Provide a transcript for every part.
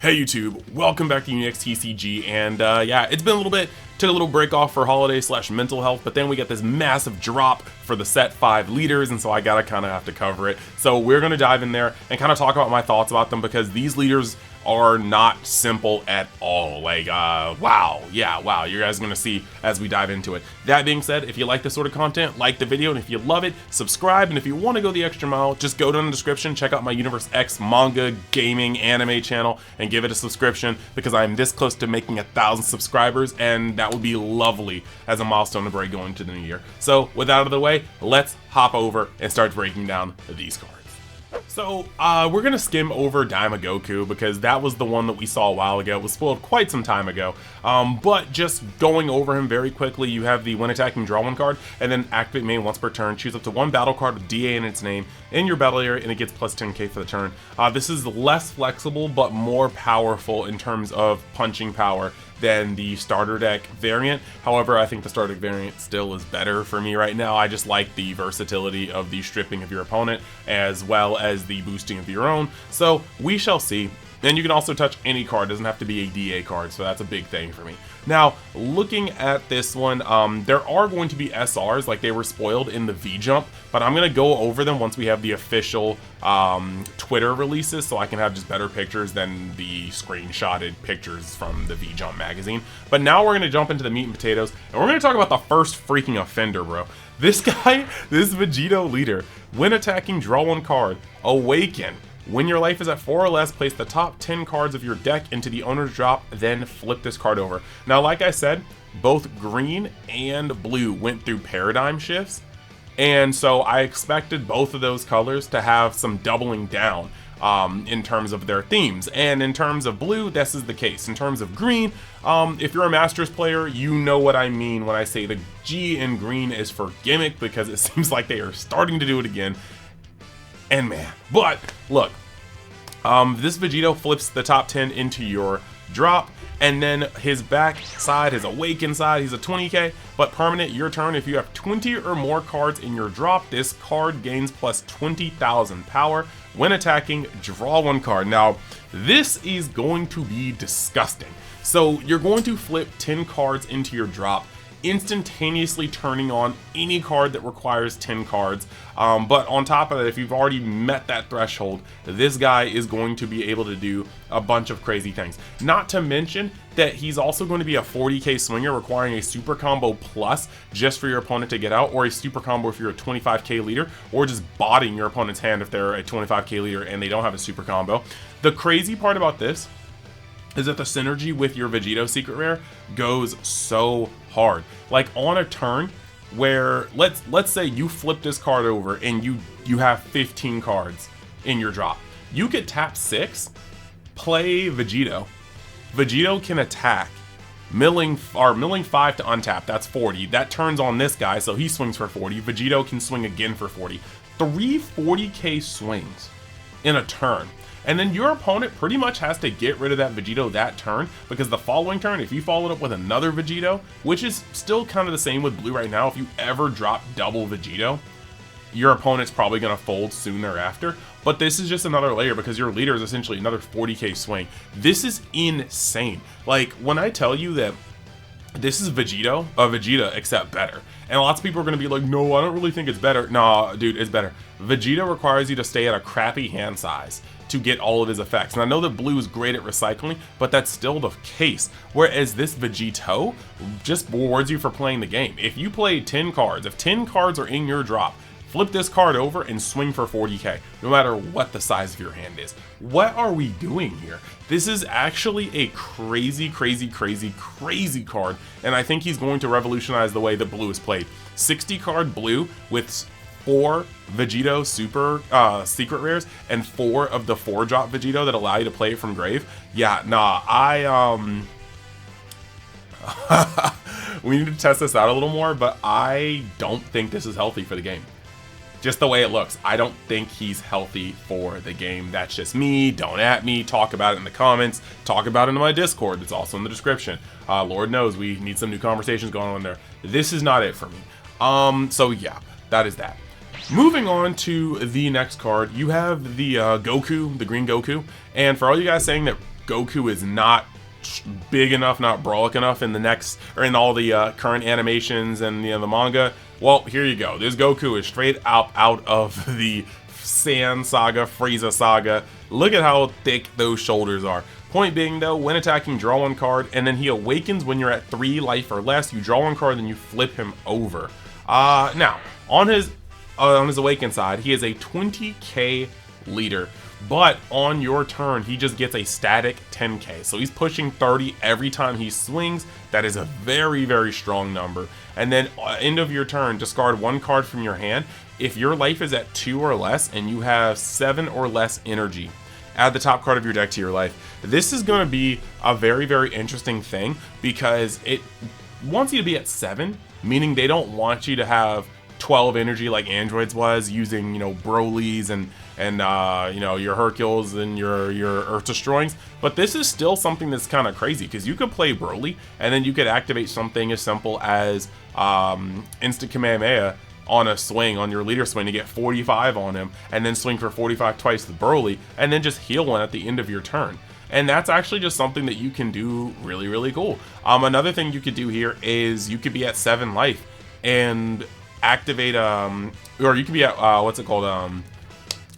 Hey YouTube, welcome back to Unix TCG, and yeah, it's been a little bit, took a little break off for holiday / mental health, but then we got this massive drop for the set 5 leaders, and so I gotta kind of have to cover it. So we're gonna dive in there and kind of talk about my thoughts about them, because these leaders are not simple at all. Like, wow, you guys are gonna see as we dive into it. That being said, if you like this sort of content, like the video, and if you love it, subscribe, and if you want to go the extra mile, just go down in the description, check out my Universe X manga, gaming, anime channel, and give it a subscription, because I'm this close to making 1,000 subscribers, and that would be lovely as a milestone to break going to the new year. So, with that out of the way, let's hop over and start breaking down these cards. So, we're gonna skim over Daima Goku, because that was the one that we saw a while ago. It was spoiled quite some time ago, but just going over him very quickly, you have the when attacking, draw 1 card, and then activate main once per turn. Choose up to 1 battle card with DA in its name in your battle area, and it gets plus 10k for the turn. This is less flexible, but more powerful in terms of punching power than the starter deck variant. However, I think the starter deck variant still is better for me right now. I just like the versatility of the stripping of your opponent as well as the boosting of your own. So we shall see. And you can also touch any card, it doesn't have to be a DA card, so that's a big thing for me. Now, looking at this one, there are going to be SRs, like they were spoiled in the V-Jump, but I'm going to go over them once we have the official Twitter releases, so I can have just better pictures than the screenshotted pictures from the V-Jump magazine. But now we're going to jump into the meat and potatoes, and we're going to talk about the first freaking offender, bro. This guy, this Vegito leader, when attacking, draw 1 card, awaken. When your life is at 4 or less, place the top 10 cards of your deck into the owner's drop, then flip this card over. Now, like I said, both green and blue went through paradigm shifts, and so I expected both of those colors to have some doubling down in terms of their themes. And in terms of blue, this is the case. In terms of green, if you're a Masters player, you know what I mean when I say the G in green is for gimmick, because it seems like they are starting to do it again. And man, but look, this Vegito flips the top 10 into your drop, and then his back side, his awaken side, he's a 20k, but permanent, your turn. If you have 20 or more cards in your drop, this card gains plus 20,000 power. When attacking, draw 1 card. Now, this is going to be disgusting. So you're going to flip 10 cards into your drop, instantaneously turning on any card that requires 10 cards, but on top of that, if you've already met that threshold, this guy is going to be able to do a bunch of crazy things. Not to mention that he's also going to be a 40k swinger, requiring a super combo plus just for your opponent to get out, or a super combo if you're a 25k leader, or just botting your opponent's hand if they're a 25k leader and they don't have a super combo. The crazy part about this is that the synergy with your Vegito secret rare goes so hard. Like on a turn where let's say you flip this card over and you have 15 cards in your drop, you could tap 6, play Vegito. Vegito can attack, milling 5 to untap, that's 40. That turns on this guy, so he swings for 40. Vegito can swing again for 40. 3 40k swings in a turn. And then your opponent pretty much has to get rid of that Vegito that turn, because the following turn, if you follow it up with another Vegito, which is still kind of the same with blue right now, if you ever drop double Vegito, your opponent's probably going to fold soon thereafter. But this is just another layer, because your leader is essentially another 40k swing. This is insane. Like, when I tell you that this is Vegeta except better. And lots of people are going to be like, no, I don't really think it's better. Nah, dude, it's better. Vegeta requires you to stay at a crappy hand size to get all of his effects. And I know that blue is great at recycling, but that's still the case. Whereas this Vegito just rewards you for playing the game. If you play 10 cards, if 10 cards are in your drop, flip this card over and swing for 40k, no matter what the size of your hand is. What are we doing here? This is actually a crazy card, and I think he's going to revolutionize the way that blue is played. 60 card blue with 4 Vegito super secret rares and 4 of the 4-drop Vegito that allow you to play it from grave. Yeah, nah, we need to test this out a little more, but I don't think this is healthy for the game. Just the way it looks, I don't think he's healthy for the game. That's just me. Don't at me. Talk about it in the comments. Talk about it in my Discord. It's also in the description. Lord knows we need some new conversations going on there. This is not it for me. So yeah, that is that. Moving on to the next card, you have the Goku, the green Goku. And for all you guys saying that Goku is not big enough, not brawlic enough in the next, or in all the current animations and the manga. Well, here you go. This Goku is straight out of the Sand Saga, Frieza Saga. Look at how thick those shoulders are. Point being though, when attacking, draw one card, and then he awakens when you're at 3 life or less. You draw one card, then you flip him over. Now, on his awakened side, he is a 20k leader, but on your turn, he just gets a static 10k. So he's pushing 30 every time he swings. That is a very, very strong number. And then end of your turn, discard one card from your hand. If your life is at 2 or less and you have 7 or less energy, add the top card of your deck to your life. This is going to be a very, very interesting thing because it wants you to be at 7, meaning they don't want you to have 12 energy like Androids was, using, you know, Broly's and you know, your Hercules and your Earth Destroyings. But this is still something that's kind of crazy because you could play Broly and then you could activate something as simple as instant Kamehameha on a swing, on your leader swing, to get 45 on him, and then swing for 45 twice with Broly, and then just heal one at the end of your turn. And that's actually just something that you can do really, really cool. Another thing you could do here is you could be at 7 life and activate, or you could be at, what's it called,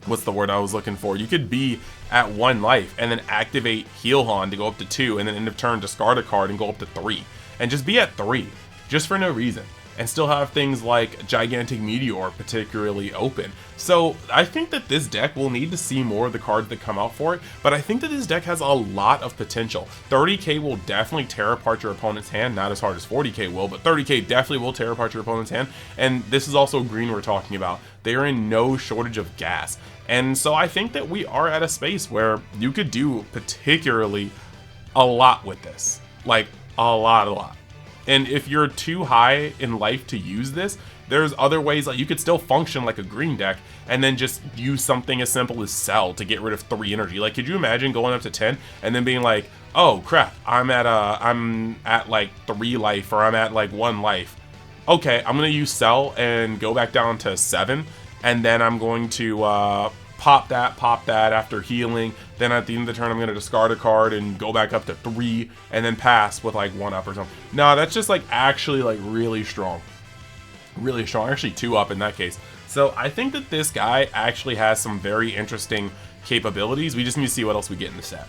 what's the word I was looking for? You could be at 1 life and then activate Heal Han to go up to 2, and then end of turn discard a card and go up to 3. And just be at 3, just for no reason. And still have things like Gigantic Meteor particularly open. So I think that this deck will need to see more of the cards that come out for it, but I think that this deck has a lot of potential. 30k will definitely tear apart your opponent's hand, not as hard as 40k will, but 30k definitely will tear apart your opponent's hand. And this is also green we're talking about. They are in no shortage of gas. And so I think that we are at a space where you could do particularly a lot with this. Like, a lot. And if you're too high in life to use this, there's other ways. Like, you could still function like a green deck and then just use something as simple as Cell to get rid of 3 energy. Like, could you imagine going up to 10 and then being like, oh crap, I'm at like 3 life, or I'm at like 1 life. Okay, I'm gonna use Cell and go back down to 7, and then I'm going to pop that after healing. Then at the end of the turn, I'm going to discard a card and go back up to 3, and then pass with like 1 up or something. No, that's just like actually like really strong. Really strong, actually 2 up in that case. So I think that this guy actually has some very interesting capabilities. We just need to see what else we get in the set.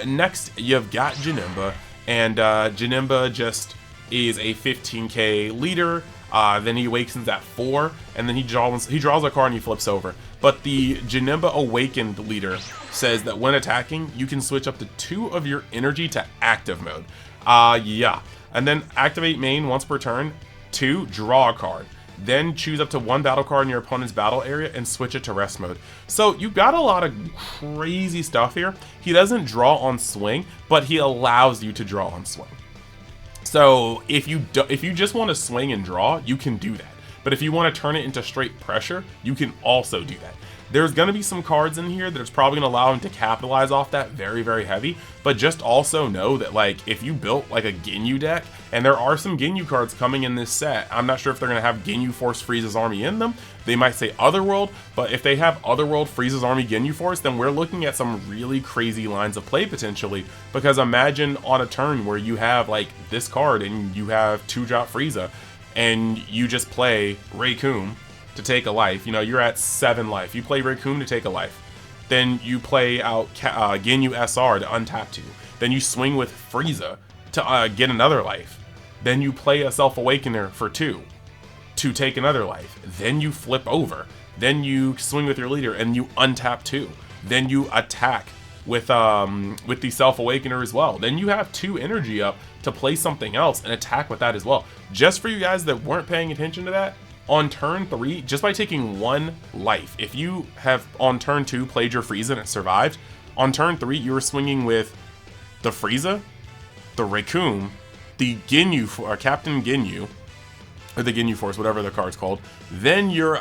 Next, you've got Janemba, and Janemba just is a 15k leader. Then he awakens at 4, and then he draws a card and he flips over. But the Janemba Awakened leader says that when attacking, you can switch up to 2 of your energy to active mode. Yeah. And then activate main once per turn. 2, draw a card. Then choose up to 1 battle card in your opponent's battle area and switch it to rest mode. So you've got a lot of crazy stuff here. He doesn't draw on swing, but he allows you to draw on swing. So if you just want to swing and draw, you can do that. But if you want to turn it into straight pressure, you can also do that. There's going to be some cards in here that's probably going to allow him to capitalize off that very, very heavy. But just also know that, like, if you built like a Ginyu deck, and there are some Ginyu cards coming in this set, I'm not sure if they're going to have Ginyu Force Frieza's Army in them. They might say Otherworld, but if they have Otherworld Frieza's Army Ginyu Force, then we're looking at some really crazy lines of play potentially. Because imagine on a turn where you have like this card and you have 2-drop Frieza, and you just play Raycoon to take a life. You know, you're at 7 life. You play Raycoon to take a life. Then you play out Ginyu SR to untap 2. Then you swing with Frieza to get another life. Then you play a Self-Awakener for 2 to take another life. Then you flip over. Then you swing with your leader and you untap 2. Then you attack with the Self-Awakener as well. Then you have 2 energy up to play something else and attack with that as well. Just for you guys that weren't paying attention to that, on turn 3, just by taking 1 life, if you have on turn 2 played your Frieza and it survived, on turn 3 you were swinging with the Frieza, the Raycoon, the Ginyu, or Captain Ginyu, or the Ginyu Force, whatever the card's called. Then you're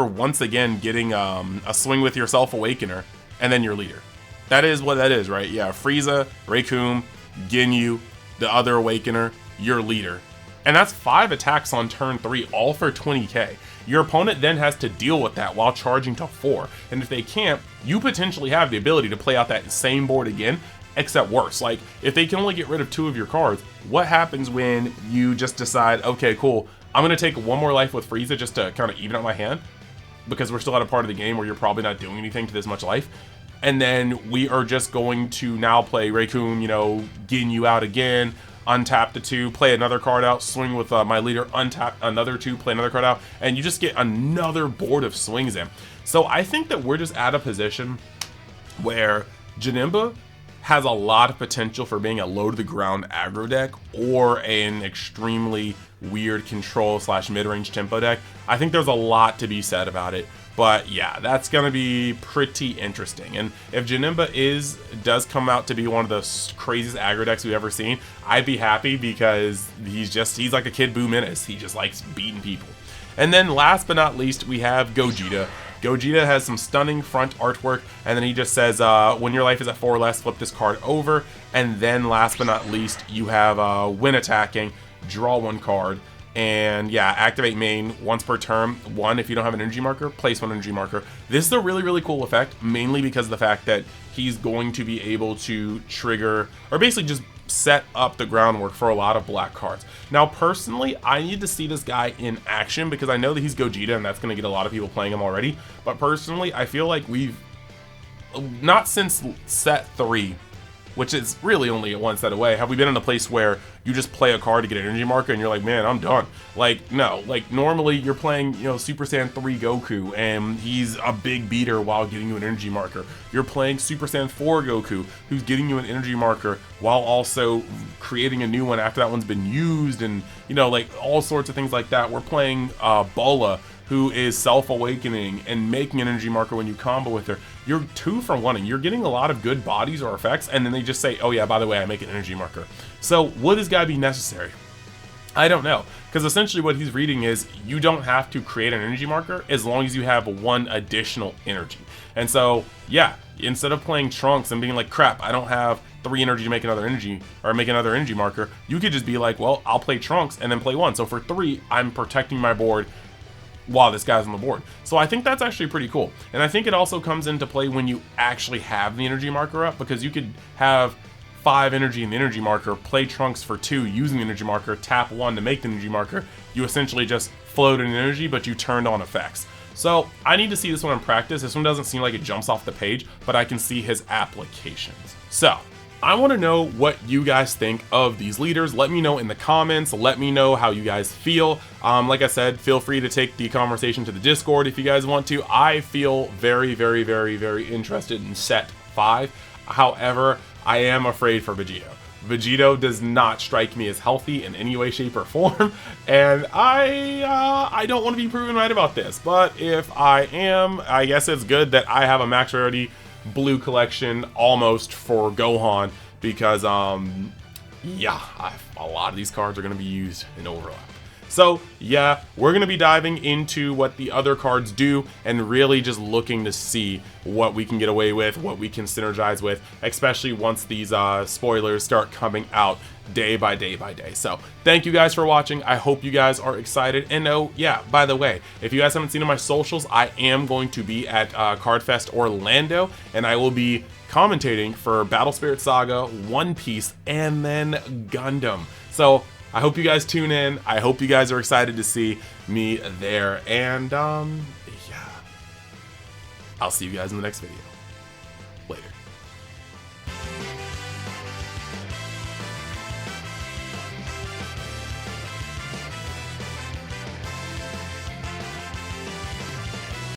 once again getting a swing with your Self-Awakener, and then your leader. That is what that is, right? Yeah, Frieza, Raycoon, Ginyu, the other Awakener, your leader. And that's 5 attacks on turn 3, all for 20k. Your opponent then has to deal with that while charging to 4. And if they can't, you potentially have the ability to play out that same board again, except worse. Like, if they can only get rid of 2 of your cards, what happens when you just decide, okay, cool, I'm going to take 1 more life with Frieza just to kind of even out my hand, because we're still at a part of the game where you're probably not doing anything to this much life. And then we are just going to now play Raccoon, you know, getting you out again, untap the 2, play another card out, swing with my leader, untap another 2, play another card out, and you just get another board of swings in. So I think that we're just at a position where Janemba has a lot of potential for being a low to the ground aggro deck or an extremely weird control / mid-range tempo deck. I think there's a lot to be said about it. But yeah, that's going to be pretty interesting. And if Janemba does come out to be one of the craziest aggro decks we've ever seen, I'd be happy, because he's like a Kid Buu menace. He just likes beating people. And then last but not least, we have Gogeta. Gogeta has some stunning front artwork, and then he just says, when your life is at 4 or less, flip this card over. And then last but not least, you have when attacking, draw 1 card. And yeah, activate main once per turn. 1 if you don't have an energy marker, place 1 energy marker. This is a really, really cool effect, mainly because of the fact that he's going to be able to trigger, or basically just set up the groundwork for a lot of black cards. Now, personally, I need to see this guy in action, because I know that he's Gogeta, and that's going to get a lot of people playing him already. But personally, I feel like we've, not since set 3, which is really only 1 set away, have we been in a place where you just play a card to get an energy marker and you're like, man, I'm done. Like, no, like normally you're playing, you know, Super Saiyan 3 Goku and he's a big beater while getting you an energy marker. You're playing Super Saiyan 4 Goku, who's getting you an energy marker while also creating a new one after that one's been used, and, you know, like all sorts of things like that. We're playing Bola, who is self-awakening and making an energy marker when you combo with her. You're 2 for 1, and you're getting a lot of good bodies or effects, and then they just say, oh yeah, by the way, I make an energy marker. So would this guy be necessary? I don't know, because essentially what he's reading is you don't have to create an energy marker as long as you have 1 additional energy. And so, yeah, instead of playing Trunks and being like, crap, I don't have 3 energy to make another energy, or make another energy marker, you could just be like, well, I'll play Trunks and then play 1. So for 3, I'm protecting my board while this guy's on the board. So I think that's actually pretty cool. And I think it also comes into play when you actually have the energy marker up, because you could have 5 energy in the energy marker, play Trunks for 2 using the energy marker, tap 1 to make the energy marker. You essentially just floated in energy, but you turned on effects. So I need to see this one in practice. This one doesn't seem like it jumps off the page, but I can see his applications. So I want to know what you guys think of these leaders. Let me know in the comments. Let me know how you guys feel. Like I said, feel free to take the conversation to the Discord if you guys want to. I feel very, very, very, very interested in set 5. However, I am afraid for Vegito. Vegito does not strike me as healthy in any way, shape, or form, and I don't want to be proven right about this. But if I am, I guess it's good that I have a max rarity blue collection almost for Gohan, because yeah, a lot of these cards are going to be used in overlap. So yeah, we're going to be diving into what the other cards do and really just looking to see what we can get away with, what we can synergize with, especially once these spoilers start coming out day by day by day. So thank you guys for watching. I hope you guys are excited. And oh yeah, by the way, if you guys haven't seen on my socials, I am going to be at Cardfest Orlando, and I will be commentating for Battle Spirit Saga, One Piece, and then Gundam. So I hope you guys tune in. I hope you guys are excited to see me there. And yeah, I'll see you guys in the next video.